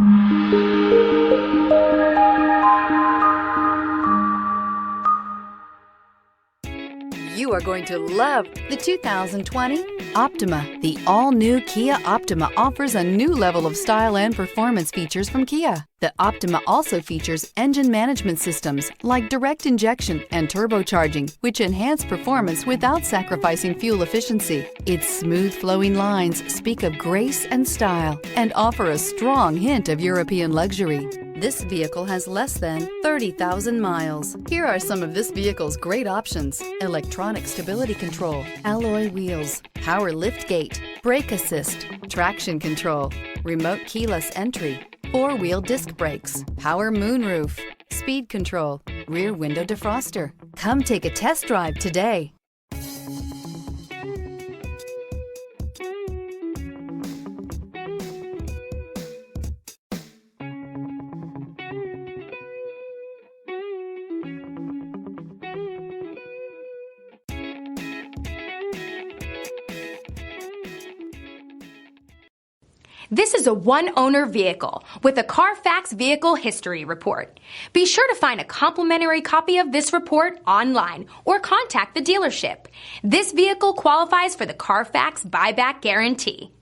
You are going to love the 2020 Optima. The all-new Kia Optima offers a new level of style and performance features from Kia. The Optima also features engine management systems like direct injection and turbocharging, which enhance performance without sacrificing fuel efficiency. Its smooth flowing lines speak of grace and style and offer a strong hint of European luxury. This vehicle has less than 30,000 miles. Here are some of this vehicle's great options: electronic stability control, alloy wheels, power liftgate, brake assist, traction control, remote keyless entry, four-wheel disc brakes, power moonroof, speed control, rear window defroster. Come take a test drive today. This is a one-owner vehicle with a Carfax Vehicle History Report. Be sure to find a complimentary copy of this report online or contact the dealership. This vehicle qualifies for the Carfax Buyback Guarantee.